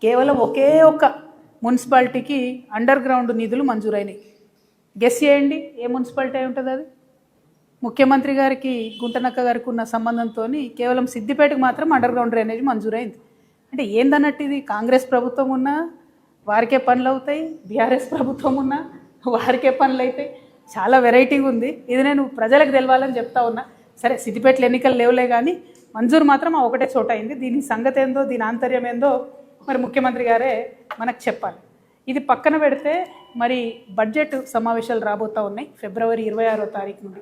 కేవలం ఒకే ఒక్క మున్సిపాలిటీకి అండర్ గ్రౌండ్ నిధులు మంజూరైనాయి. గెస్ చేయండి ఏ మున్సిపాలిటీ అయి ఉంటుంది అది? ముఖ్యమంత్రి గారికి గుంటనక్క గారికి ఉన్న సంబంధంతో కేవలం సిద్దిపేటకు మాత్రం అండర్ గ్రౌండ్ డ్రైనేజ్ మంజూరైంది. అంటే ఏందన్నట్టు ఇది కాంగ్రెస్ ప్రభుత్వం ఉన్నా వారికే పనులు అవుతాయి, బీఆర్ఎస్ ప్రభుత్వం ఉన్నా వారికే పనులు అవుతాయి. చాలా వెరైటీగా ఉంది. ఇది నేను ప్రజలకు తెలవాలని చెప్తా ఉన్నా. సరే సిద్దిపేటలో ఎన్నికలు లేవులే కానీ మంజూరు మాత్రం ఆ ఒకటే చోట అయింది. దీని సంగతి ఏందో దీని ఆంతర్యం ఏందో మరి ముఖ్యమంత్రి గారే మనకు చెప్పాలి. ఇది పక్కన పెడితే మరి బడ్జెట్ సమావేశాలు రాబోతూ ఉన్నాయి ఫిబ్రవరి 26వ తారీఖు నుండి.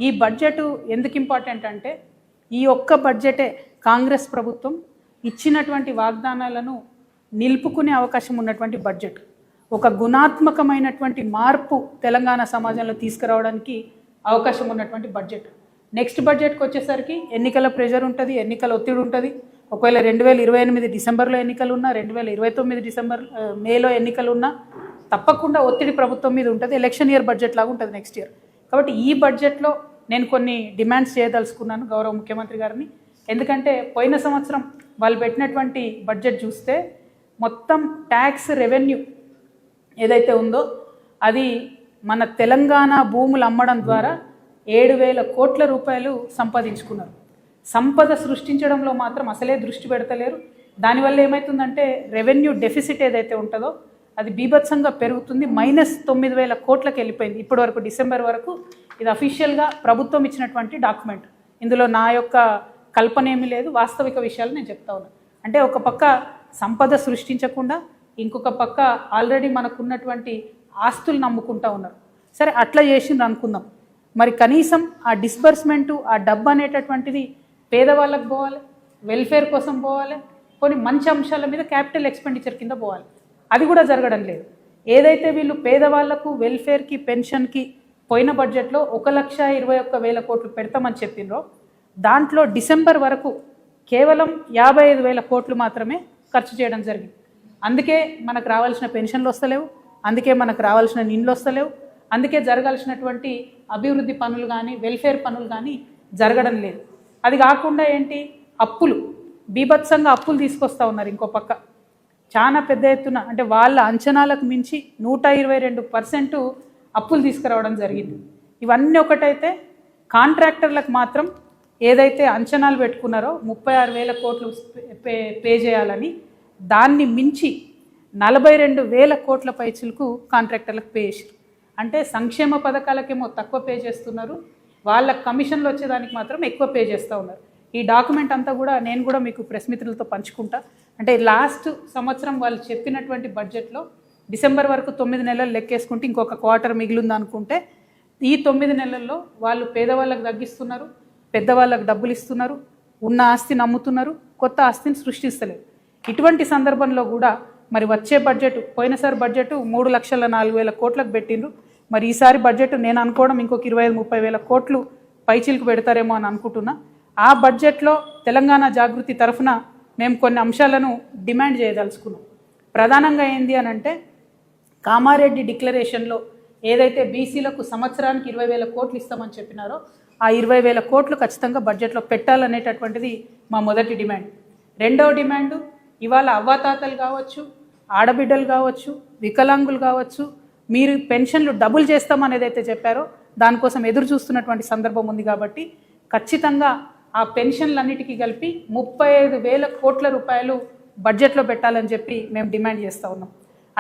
ఈ బడ్జెట్ ఎందుకు ఇంపార్టెంట్ అంటే ఈ ఒక్క బడ్జెటే కాంగ్రెస్ ప్రభుత్వం ఇచ్చినటువంటి వాగ్దానాలను నిలుపుకునే అవకాశం ఉన్నటువంటి బడ్జెట్. ఒక గుణాత్మకమైనటువంటి మార్పు తెలంగాణ సమాజంలో తీసుకురావడానికి అవకాశం ఉన్నటువంటి బడ్జెట్. నెక్స్ట్ బడ్జెట్కి వచ్చేసరికి ఎన్నికల ప్రెషర్ ఉంటుంది, ఎన్నికల ఒత్తిడి ఉంటుంది. ఒకవేళ 2028 డిసెంబర్లో ఎన్నికలు ఉన్నా, 2029 మేలో ఎన్నికలు ఉన్నా తప్పకుండా ఒత్తిడి ప్రభుత్వం మీద ఉంటుంది. ఎలక్షన్ ఇయర్ బడ్జెట్ లాగా ఉంటుంది నెక్స్ట్ ఇయర్. కాబట్టి ఈ బడ్జెట్లో నేను కొన్ని డిమాండ్స్ చేయదలుచుకున్నాను గౌరవ ముఖ్యమంత్రి గారిని. ఎందుకంటే పోయిన సంవత్సరం వాళ్ళు పెట్టినటువంటి బడ్జెట్ చూస్తే మొత్తం ట్యాక్స్ రెవెన్యూ ఏదైతే ఉందో అది మన తెలంగాణ భూములు అమ్మడం ద్వారా 7,000 కోట్ల రూపాయలు సంపాదించుకున్నారు. సంపద సృష్టించడంలో మాత్రం అసలే దృష్టి పెడతలేరు. దానివల్ల ఏమవుతుందంటే రెవెన్యూ డెఫిసిట్ ఏదైతే ఉంటుందో అది బీభత్సంగా పెరుగుతుంది. -9,000 కోట్లకు వెళ్ళిపోయింది ఇప్పటి వరకు డిసెంబర్ వరకు. ఇది అఫీషియల్గా ప్రభుత్వం ఇచ్చినటువంటి డాక్యుమెంట్. ఇందులో నా యొక్క కల్పన ఏమీ లేదు, వాస్తవిక విషయాలు నేను చెప్తా ఉన్నాను. అంటే ఒక పక్క సంపద సృష్టించకుండా ఇంకొక పక్క ఆల్రెడీ మనకున్నటువంటి ఆస్తులు నమ్ముకుంటూ ఉన్నారు. సరే అట్లా చేసిండ్రు అనుకుందాం, మరి కనీసం ఆ డిస్బర్స్మెంటు ఆ డబ్బు అనేటటువంటిది పేదవాళ్ళకు పోవాలి, వెల్ఫేర్ కోసం పోవాలి, కొన్ని మంచి అంశాల మీద క్యాపిటల్ ఎక్స్పెండిచర్ కింద పోవాలి. అది కూడా జరగడం లేదు. ఏదైతే వీళ్ళు పేదవాళ్లకు వెల్ఫేర్కి పెన్షన్కి పోయిన బడ్జెట్లో 1,21,000 కోట్లు పెడతామని చెప్పిండ్రో దాంట్లో డిసెంబర్ వరకు కేవలం 55,000 కోట్లు మాత్రమే ఖర్చు చేయడం జరిగింది. అందుకే మనకు రావాల్సిన పెన్షన్లు వస్తలేవు, అందుకే మనకు రావాల్సిన నిండ్లు వస్తలేవు, అందుకే జరగాల్సినటువంటి అభివృద్ధి పనులు కానీ వెల్ఫేర్ పనులు కానీ జరగడం లేదు. అది కాకుండా ఏంటి అప్పులు, బీభత్సంగా అప్పులు తీసుకొస్తూ ఉన్నారు. ఇంకో పక్క చాలా పెద్ద ఎత్తున అంటే వాళ్ళ అంచనాలకు మించి 122% అప్పులు తీసుకురావడం జరిగింది. ఇవన్నీ ఒకటైతే కాంట్రాక్టర్లకు మాత్రం ఏదైతే అంచనాలు పెట్టుకున్నారో 36,000 కోట్లు పే చేయాలని దాన్ని మించి 42,000 కోట్ల పైచిలకు కాంట్రాక్టర్లకు పే చేశారు. అంటే సంక్షేమ పథకాలకేమో తక్కువ పే చేస్తున్నారు, వాళ్ళ కమిషన్లు వచ్చేదానికి మాత్రం ఎక్కువ పే చేస్తూ ఉన్నారు. ఈ డాక్యుమెంట్ అంతా కూడా నేను కూడా మీకు ప్రెస్ మిత్రులతో పంచుకుంటా. అంటే లాస్ట్ సంవత్సరం వాళ్ళు చెప్పినటువంటి బడ్జెట్లో డిసెంబర్ వరకు 9 నెలలు లెక్కేసుకుంటే ఇంకొక క్వార్టర్ మిగిలింది అనుకుంటే ఈ 9 నెలల్లో వాళ్ళు పేదవాళ్ళకు తగ్గిస్తున్నారు, పెద్దవాళ్ళకు డబ్బులు ఇస్తున్నారు, ఉన్న ఆస్తిని అమ్ముతున్నారు, కొత్త ఆస్తిని సృష్టిస్తలేరు. ఇటువంటి సందర్భంలో కూడా మరి వచ్చే బడ్జెట్ పోయినసారి బడ్జెట్ 3,04,000 కోట్లకు పెట్టిండ్రు. మరి ఈసారి బడ్జెట్ నేను అనుకోవడం ఇంకొక 25,000-30,000 కోట్లు పైచీలకు పెడతారేమో అని అనుకుంటున్నా. ఆ బడ్జెట్లో తెలంగాణ జాగృతి తరఫున మేము కొన్ని అంశాలను డిమాండ్ చేయదలుచుకున్నాం. ప్రధానంగా ఏంది అని అంటే కామారెడ్డి డిక్లరేషన్లో ఏదైతే బీసీలకు సంవత్సరానికి 20,000 కోట్లు ఇస్తామని చెప్పినారో ఆ 20,000 కోట్లు ఖచ్చితంగా బడ్జెట్లో పెట్టాలనేటటువంటిది మా మొదటి డిమాండ్. రెండవ డిమాండు ఇవాళ అవ్వాతాతలు కావచ్చు, ఆడబిడ్డలు కావచ్చు, వికలాంగులు కావచ్చు, మీరు పెన్షన్లు డబుల్ చేస్తామని ఏదైతే చెప్పారో దానికోసం ఎదురు చూస్తున్నటువంటి సందర్భం ఉంది. కాబట్టి ఖచ్చితంగా ఆ పెన్షన్లన్నిటికీ కలిపి 35,000 కోట్ల రూపాయలు బడ్జెట్లో పెట్టాలని చెప్పి మేము డిమాండ్ చేస్తూ ఉన్నాం.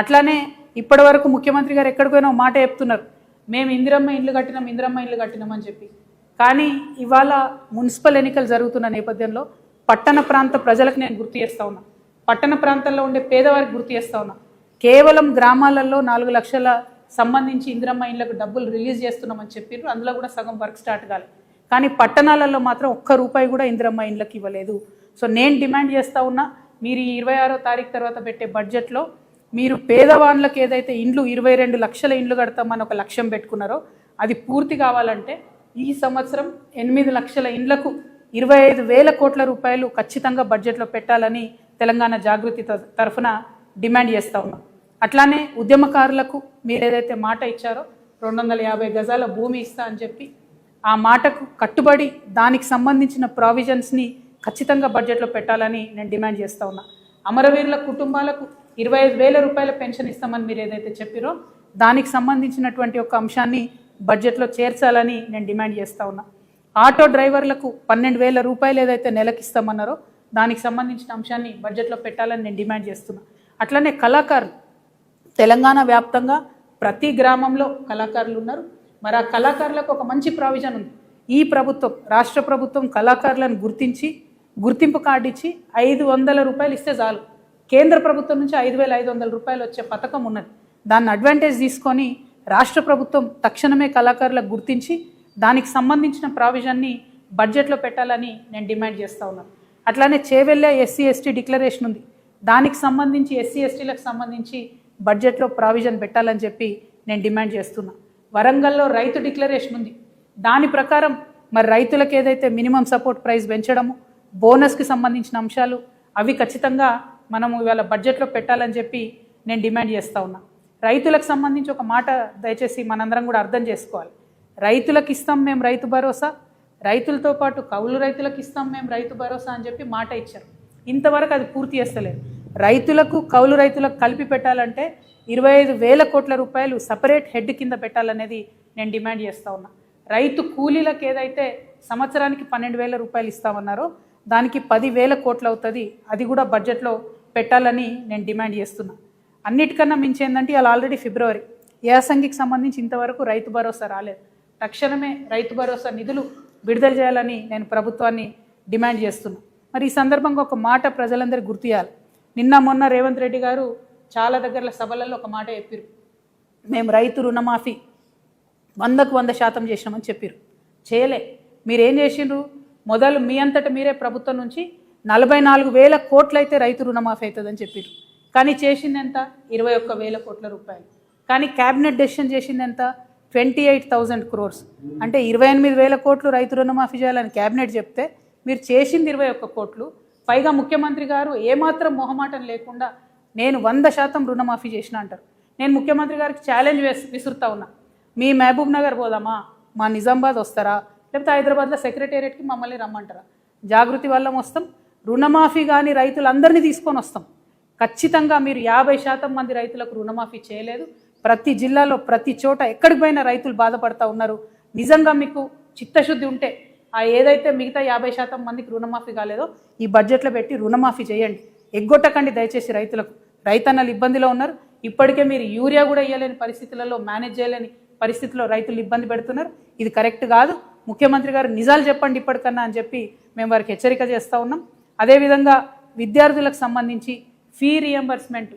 అట్లానే ఇప్పటి వరకు ముఖ్యమంత్రి గారు ఎక్కడికైనా మాట చెప్తున్నారు, మేము ఇందిరమ్మ ఇండ్లు కట్టినామని చెప్పి. కానీ ఇవాళ మున్సిపల్ ఎన్నికలు జరుగుతున్న నేపథ్యంలో పట్టణ ప్రాంత ప్రజలకు నేను గుర్తు చేస్తూ ఉన్నా, పట్టణ ప్రాంతాల్లో ఉండే పేదవారికి గుర్తు చేస్తూ ఉన్నా. కేవలం గ్రామాలలో 4 లక్షల సంబంధించి ఇందిరమ్మ ఇండ్లకు డబ్బులు రిలీజ్ చేస్తున్నామని చెప్పారు. అందులో కూడా సగం వర్క్ స్టార్ట్ కాలేదు. కానీ పట్టణాలలో మాత్రం ₹1 కూడా ఇందిరమ్మ ఇండ్లకు ఇవ్వలేదు. సో నేను డిమాండ్ చేస్తూ ఉన్నా, మీరు ఈ 26వ తారీఖు తర్వాత పెట్టే బడ్జెట్లో మీరు పేదవాళ్ళకి ఏదైతే ఇండ్లు 22 లక్షల ఇండ్లు కడతామని ఒక లక్ష్యం పెట్టుకున్నారో అది పూర్తి కావాలంటే ఈ సంవత్సరం 8 లక్షల ఇండ్లకు 25,000 కోట్ల రూపాయలు ఖచ్చితంగా బడ్జెట్లో పెట్టాలని తెలంగాణ జాగృతి తరఫున డిమాండ్ చేస్తూ ఉన్నాం. అట్లానే ఉద్యమకారులకు మీరు ఏదైతే మాట ఇచ్చారో 250 గజాల భూమి ఇస్తా అని చెప్పి ఆ మాటకు కట్టుబడి దానికి సంబంధించిన ప్రావిజన్స్ని ఖచ్చితంగా బడ్జెట్లో పెట్టాలని నేను డిమాండ్ చేస్తూ ఉన్నా. అమరవీరుల కుటుంబాలకు 25,000 రూపాయల పెన్షన్ ఇస్తామని మీరు ఏదైతే చెప్పారో దానికి సంబంధించినటువంటి ఒక అంశాన్ని బడ్జెట్లో చేర్చాలని నేను డిమాండ్ చేస్తూ ఉన్నా. ఆటో డ్రైవర్లకు 12,000 రూపాయలు ఏదైతే నెలకి ఇస్తామన్నారో దానికి సంబంధించిన అంశాన్ని బడ్జెట్లో పెట్టాలని నేను డిమాండ్ చేస్తున్నా. అట్లనే కళాకారులు, తెలంగాణ వ్యాప్తంగా ప్రతి గ్రామంలో కళాకారులు ఉన్నారు. మరి ఆ కళాకారులకు ఒక మంచి ప్రావిజన్ ఉంది. ఈ ప్రభుత్వం, రాష్ట్ర ప్రభుత్వం కళాకారులను గుర్తించి గుర్తింపు కార్డు ఇచ్చి 500 రూపాయలు ఇస్తే చాలు. కేంద్ర ప్రభుత్వం నుంచి 5,500 రూపాయలు వచ్చే పథకం ఉన్నది. దాన్ని అడ్వాంటేజ్ తీసుకొని రాష్ట్ర ప్రభుత్వం తక్షణమే కళాకారులకు గుర్తించి దానికి సంబంధించిన ప్రావిజన్ని బడ్జెట్లో పెట్టాలని నేను డిమాండ్ చేస్తూ ఉన్నాను. అట్లానే చేవెళ్ళ SC/ST డిక్లరేషన్ ఉంది. దానికి సంబంధించి SC/STలకు సంబంధించి బడ్జెట్లో ప్రావిజన్ పెట్టాలని చెప్పి నేను డిమాండ్ చేస్తున్నా. వరంగల్లో రైతు డిక్లరేషన్ ఉంది. దాని ప్రకారం మరి రైతులకు ఏదైతే మినిమం సపోర్ట్ ప్రైస్ పెంచడము, బోనస్కి సంబంధించిన అంశాలు అవి ఖచ్చితంగా మనము ఇవాళ బడ్జెట్లో పెట్టాలని చెప్పి నేను డిమాండ్ చేస్తూ ఉన్నా. రైతులకు సంబంధించి ఒక మాట దయచేసి మనందరం కూడా అర్థం చేసుకోవాలి. రైతులకు ఇస్తాం మేము రైతు భరోసా, రైతులతో పాటు కౌలు రైతులకు ఇస్తాం మేము రైతు భరోసా అని చెప్పి మాట ఇచ్చారు. ఇంతవరకు అది పూర్తి చేస్తలేదు. రైతులకు కౌలు రైతులకు కలిపి పెట్టాలంటే 25,000 కోట్ల రూపాయలు సపరేట్ హెడ్ కింద పెట్టాలనేది నేను డిమాండ్ చేస్తూ ఉన్నా. రైతు కూలీలకు ఏదైతే సంవత్సరానికి 12,000 రూపాయలు ఇస్తామన్నారో దానికి 10,000 కోట్లు అవుతుంది. అది కూడా బడ్జెట్లో పెట్టాలని నేను డిమాండ్ చేస్తున్నా. అన్నిటికన్నా మించి ఏంటంటే ఇవాళ ఆల్రెడీ ఫిబ్రవరి, యాసంగికి సంబంధించి ఇంతవరకు రైతు భరోసా రాలేదు. తక్షణమే రైతు భరోసా నిధులు విడుదల చేయాలని నేను ప్రభుత్వాన్ని డిమాండ్ చేస్తున్నా. మరి ఈ సందర్భంగా ఒక మాట ప్రజలందరికీ గుర్తు చేయాలి. నిన్న మొన్న రేవంత్ రెడ్డి గారు చాలా దగ్గర సభలలో ఒక మాట చెప్పారు. మేము రైతు రుణమాఫీ 100కు 100% చేసినామని చెప్పారు. చేయలే. మీరేం చేసిండ్రు? మొదలు మీ అంతటా మీరే ప్రభుత్వం నుంచి 44,000 కోట్లు అయితే రైతు రుణమాఫీ అవుతుందని చెప్పారు. కానీ చేసింది ఎంత? 21,000 కోట్ల రూపాయలు. కానీ క్యాబినెట్ డెసిషన్ చేసింది ఎంత? 28,000 crores. అంటే 28,000 కోట్లు రైతు రుణమాఫీ చేయాలని క్యాబినెట్ చెప్తే మీరు చేసింది 21 కోట్లు. పైగా ముఖ్యమంత్రి గారు ఏమాత్రం మొహమాటం లేకుండా నేను 100% రుణమాఫీ చేసిన అంటారు. నేను ముఖ్యమంత్రి గారికి ఛాలెంజ్ విసురుతా ఉన్నా. మీ మహబూబ్ నగర్ పోదామా, మా నిజామాబాద్ వస్తారా, లేకపోతే హైదరాబాద్లో సెక్రటేరియట్కి మమ్మల్ని రమ్మంటారా? జాగృతి వల్ల వస్తాం. రుణమాఫీ కానీ రైతులందరినీ తీసుకొని వస్తాం. ఖచ్చితంగా మీరు 50% మంది రైతులకు రుణమాఫీ చేయలేదు. ప్రతి జిల్లాలో ప్రతి చోట ఎక్కడికి పోయినా రైతులు బాధపడతా ఉన్నారు. నిజంగా మీకు చిత్తశుద్ధి ఉంటే ఆ ఏదైతే మిగతా 50% మందికి రుణమాఫీ కాలేదో ఈ బడ్జెట్లో పెట్టి రుణమాఫీ చేయండి. ఎగ్గొట్టకండి దయచేసి రైతులకు. రైతన్నలు ఇబ్బందిలో ఉన్నారు. ఇప్పటికే మీరు యూరియా కూడా ఇవ్వలేని పరిస్థితులలో, మేనేజ్ చేయలేని పరిస్థితుల్లో రైతులు ఇబ్బంది పెడుతున్నారు. ఇది కరెక్ట్ కాదు. ముఖ్యమంత్రి గారు నిజాలు చెప్పండి ఇప్పటికన్నా అని చెప్పి మేము వారికి హెచ్చరిక చేస్తూ ఉన్నాం. అదేవిధంగా విద్యార్థులకు సంబంధించి ఫీ రియంబర్స్మెంట్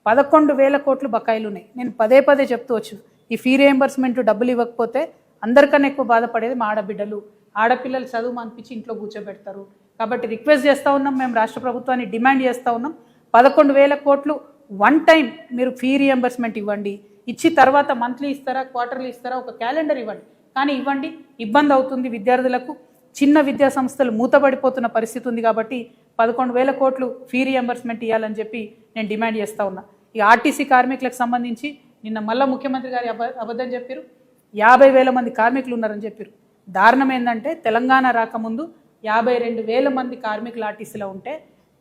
11,000 కోట్లు బకాయిలు ఉన్నాయి. నేను పదే పదే చెప్తూ వచ్చాను. ఈ ఫీ రియంబర్స్మెంట్ డబ్బులు ఇవ్వకపోతే అందరికన్నా ఎక్కువ బాధపడేది మా ఆడబిడ్డలు. ఆడపిల్లలు చదువు అనిపించి ఇంట్లో కూర్చోబెడతారు. కాబట్టి రిక్వెస్ట్ చేస్తూ ఉన్నాం, మేము రాష్ట్ర ప్రభుత్వాన్ని డిమాండ్ చేస్తూ ఉన్నాం. 11,000 కోట్లు వన్ టైం మీరు ఫీ రియంబర్స్మెంట్ ఇవ్వండి. ఇచ్చి తర్వాత మంత్లీ ఇస్తారా, క్వార్టర్లీ ఇస్తారా, ఒక క్యాలెండర్ ఇవ్వండి. కానీ ఇవ్వండి. ఇబ్బంది అవుతుంది విద్యార్థులకు. చిన్న విద్యా సంస్థలు మూతపడిపోతున్న పరిస్థితి ఉంది. కాబట్టి 11,000 కోట్లు ఫీ రియంబర్స్మెంట్ ఇవ్వాలని చెప్పి నేను డిమాండ్ చేస్తూ ఉన్నా. ఈ ఆర్టీసీ కార్మికులకు సంబంధించి నిన్న మళ్ళీ ముఖ్యమంత్రి గారు అబద్ధం చెప్పారు. 50,000 మంది కార్మికులు ఉన్నారని చెప్పారు. దారుణం ఏంటంటే తెలంగాణ రాకముందు 52,000 మంది కార్మికులు ఆర్టీసీలో ఉంటే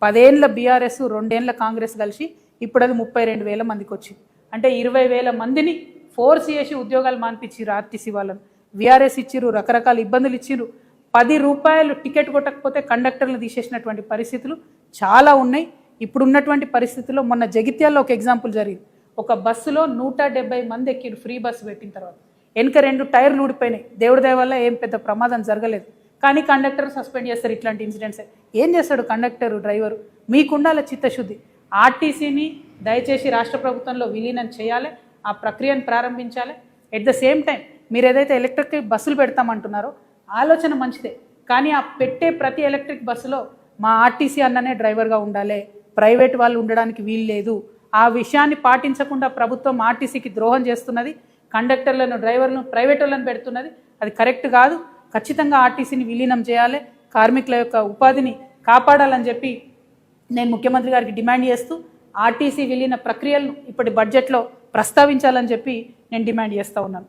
10 ఏళ్ళ బీఆర్ఎస్ 2 ఏళ్ళ కాంగ్రెస్ కలిసి ఇప్పుడు అది 32,000 మందికి వచ్చింది. అంటే 20,000 మందిని ఫోర్స్ చేసి ఉద్యోగాలు మాన్పించారు ఆర్టీసీ వాళ్ళను. వీఆర్ఎస్ ఇచ్చిరు, రకరకాల ఇబ్బందులు ఇచ్చిరు. 10 రూపాయలు టికెట్ కొట్టకపోతే కండక్టర్లు తీసేసినటువంటి పరిస్థితులు చాలా ఉన్నాయి. ఇప్పుడు ఉన్నటువంటి పరిస్థితుల్లో మొన్న జగిత్యాల్లో ఒక ఎగ్జాంపుల్ జరిగింది. ఒక బస్సులో 170 మంది ఎక్కిరు ఫ్రీ బస్సు పెట్టిన తర్వాత. వెనుక 2 టైర్లు ఊడిపోయినాయి. దేవుడి దయ వల్ల ఏం పెద్ద ప్రమాదం జరగలేదు. కానీ కండక్టర్ సస్పెండ్ చేస్తారు ఇట్లాంటి ఇన్సిడెంట్స్. ఏం చేస్తాడు కండక్టరు, డ్రైవరు? మీకుండాల చిత్తశుద్ధి. ఆర్టీసీని దయచేసి రాష్ట్ర ప్రభుత్వంలో విలీనం చేయాలి. ఆ ప్రక్రియను ప్రారంభించాలి. ఎట్ ద సేమ్ టైం మీరు ఏదైతే ఎలక్ట్రిక్ బస్సులు పెడతామంటున్నారో ఆలోచన మంచిదే. కానీ ఆ పెట్టే ప్రతి ఎలక్ట్రిక్ బస్సులో మా ఆర్టీసీ అన్ననే డ్రైవర్గా ఉండాలి, ప్రైవేట్ వాళ్ళు ఉండడానికి వీలు లేదు. ఆ విషయాన్ని పాటించకుండా ప్రభుత్వం ఆర్టీసీకి ద్రోహం చేస్తున్నది. కండక్టర్లను, డ్రైవర్లను ప్రైవేట్ వాళ్ళని పెడుతున్నది. అది కరెక్ట్ కాదు. ఖచ్చితంగా ఆర్టీసీని విలీనం చేయాలి. కార్మికుల యొక్క ఉపాధిని కాపాడాలని చెప్పి నేను ముఖ్యమంత్రి గారికి డిమాండ్ చేస్తూ ఆర్టీసీ విలీన ప్రక్రియలను ఇప్పటి బడ్జెట్లో ప్రస్తావించాలని చెప్పి నేను డిమాండ్ చేస్తూ ఉన్నాను.